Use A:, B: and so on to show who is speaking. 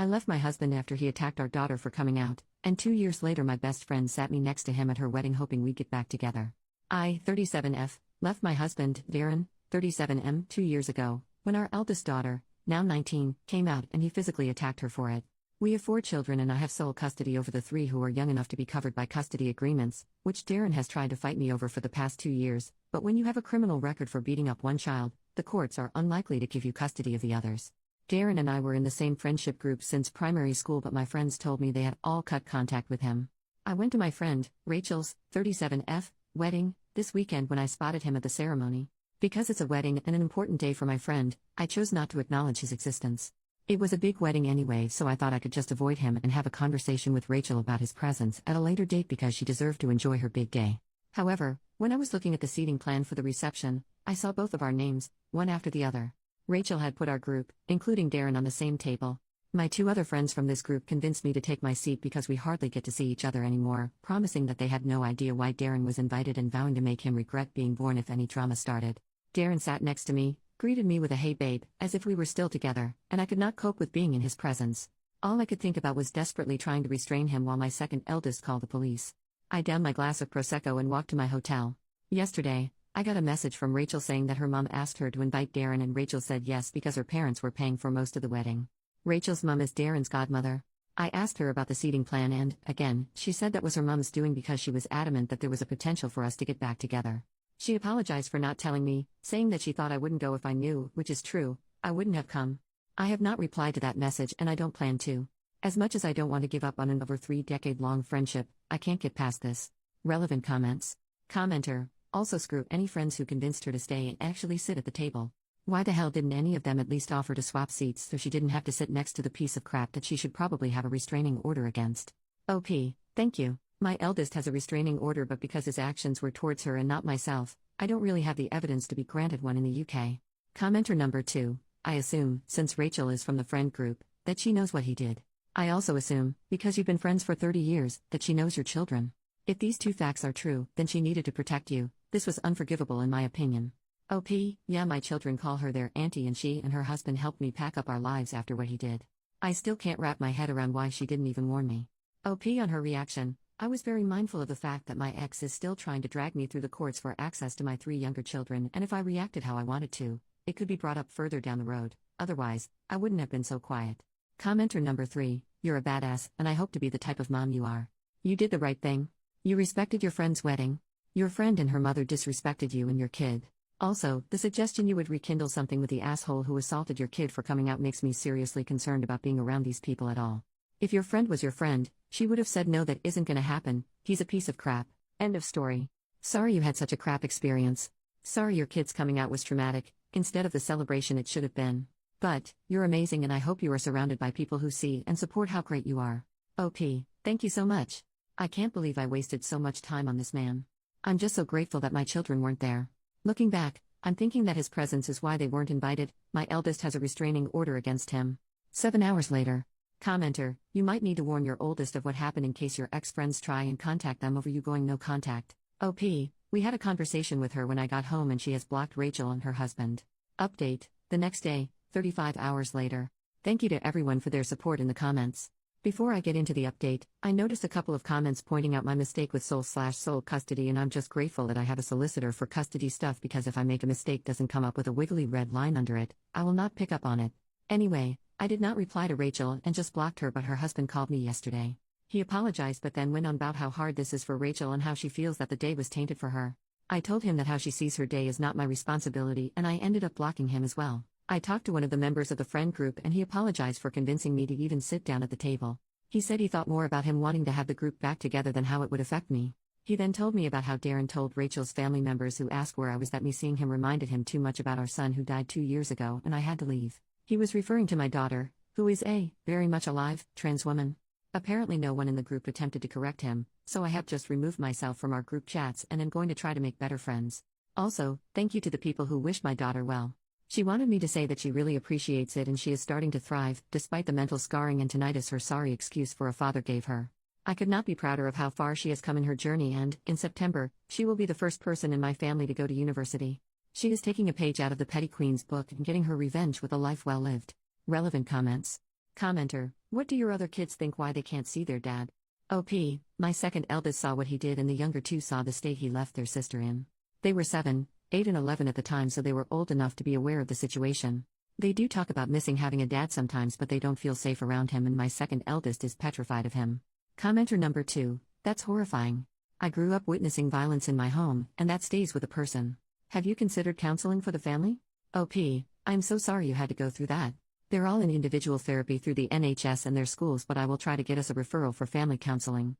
A: I left my husband after he attacked our daughter for coming out, and 2 years later my best friend sat me next to him at her wedding hoping we'd get back together. I, 37F, left my husband, Darren, 37M, 2 years ago, when our eldest daughter, now 19, came out and he physically attacked her for it. We have 4 children and I have sole custody over the 3 who are young enough to be covered by custody agreements, which Darren has tried to fight me over for the past 2 years, but when you have a criminal record for beating up one child, the courts are unlikely to give you custody of the others. Darren and I were in the same friendship group since primary school, but my friends told me they had all cut contact with him. I went to my friend, Rachel's, 37F, wedding, this weekend when I spotted him at the ceremony. Because it's a wedding and an important day for my friend, I chose not to acknowledge his existence. It was a big wedding anyway, so I thought I could just avoid him and have a conversation with Rachel about his presence at a later date because she deserved to enjoy her big day. However, when I was looking at the seating plan for the reception, I saw both of our names, one after the other. Rachel had put our group, including Darren, on the same table. My 2 other friends from this group convinced me to take my seat because we hardly get to see each other anymore, promising that they had no idea why Darren was invited and vowing to make him regret being born if any drama started. Darren sat next to me, greeted me with a "Hey babe," as if we were still together, and I could not cope with being in his presence. All I could think about was desperately trying to restrain him while my second eldest called the police. I downed my glass of Prosecco and walked to my hotel. Yesterday, I got a message from Rachel saying that her mom asked her to invite Darren and Rachel said yes because her parents were paying for most of the wedding. Rachel's mom is Darren's godmother. I asked her about the seating plan and, again, she said that was her mom's doing because she was adamant that there was a potential for us to get back together. She apologized for not telling me, saying that she thought I wouldn't go if I knew, which is true, I wouldn't have come. I have not replied to that message and I don't plan to. As much as I don't want to give up on an over 3-decade-long friendship, I can't get past this. Relevant comments. Commenter. Also screw any friends who convinced her to stay and actually sit at the table. Why the hell didn't any of them at least offer to swap seats so she didn't have to sit next to the piece of crap that she should probably have a restraining order against? OP, thank you. My eldest has a restraining order, but because his actions were towards her and not myself, I don't really have the evidence to be granted one in the UK. Commenter number 2, I assume, since Rachel is from the friend group, that she knows what he did. I also assume, because you've been friends for 30 years, that she knows your children. If these 2 facts are true, then she needed to protect you. This was unforgivable in my opinion. OP, yeah, my children call her their auntie and she and her husband helped me pack up our lives after what he did. I still can't wrap my head around why she didn't even warn me. OP on her reaction, I was very mindful of the fact that my ex is still trying to drag me through the courts for access to my 3 younger children, and if I reacted how I wanted to, it could be brought up further down the road, otherwise, I wouldn't have been so quiet. Commenter number 3, you're a badass, and I hope to be the type of mom you are. You did the right thing. You respected your friend's wedding. Your friend and her mother disrespected you and your kid. Also, the suggestion you would rekindle something with the asshole who assaulted your kid for coming out makes me seriously concerned about being around these people at all. If your friend was your friend, she would have said no, that isn't gonna happen, he's a piece of crap. End of story. Sorry you had such a crap experience. Sorry your kid's coming out was traumatic, instead of the celebration it should have been. But, you're amazing and I hope you are surrounded by people who see and support how great you are. OP, thank you so much. I can't believe I wasted so much time on this man. I'm just so grateful that my children weren't there. Looking back, I'm thinking that his presence is why they weren't invited. My eldest has a restraining order against him. 7 hours later. Commenter, you might need to warn your oldest of what happened in case your ex-friends try and contact them over you going no contact. OP, we had a conversation with her when I got home and she has blocked Rachel and her husband. Update, the next day, 35 hours later. Thank you to everyone for their support in the comments. Before I get into the update, I noticed a couple of comments pointing out my mistake with sole custody, and I'm just grateful that I have a solicitor for custody stuff because if I make a mistake doesn't come up with a wiggly red line under it, I will not pick up on it. Anyway, I did not reply to Rachel and just blocked her, but her husband called me yesterday. He apologized but then went on about how hard this is for Rachel and how she feels that the day was tainted for her. I told him that how she sees her day is not my responsibility and I ended up blocking him as well. I talked to one of the members of the friend group and he apologized for convincing me to even sit down at the table. He said he thought more about him wanting to have the group back together than how it would affect me. He then told me about how Darren told Rachel's family members who asked where I was that me seeing him reminded him too much about our son who died 2 years ago and I had to leave. He was referring to my daughter, who is a, very much alive, trans woman. Apparently no one in the group attempted to correct him, so I have just removed myself from our group chats and am going to try to make better friends. Also, thank you to the people who wished my daughter well. She wanted me to say that she really appreciates it and she is starting to thrive, despite the mental scarring and tinnitus her sorry excuse for a father gave her. I could not be prouder of how far she has come in her journey and, in September, she will be the first person in my family to go to university. She is taking a page out of the Petty Queen's book and getting her revenge with a life well lived. Relevant comments. Commenter, what do your other kids think why they can't see their dad? OP, my second eldest saw what he did and the younger two saw the state he left their sister in. They were 7, 8 and 11 at the time, so they were old enough to be aware of the situation. They do talk about missing having a dad sometimes, but they don't feel safe around him, and my second eldest is petrified of him. Commenter number 2, that's horrifying. I grew up witnessing violence in my home, and that stays with a person. Have you considered counseling for the family? OP, I'm so sorry you had to go through that. They're all in individual therapy through the NHS and their schools, but I will try to get us a referral for family counseling.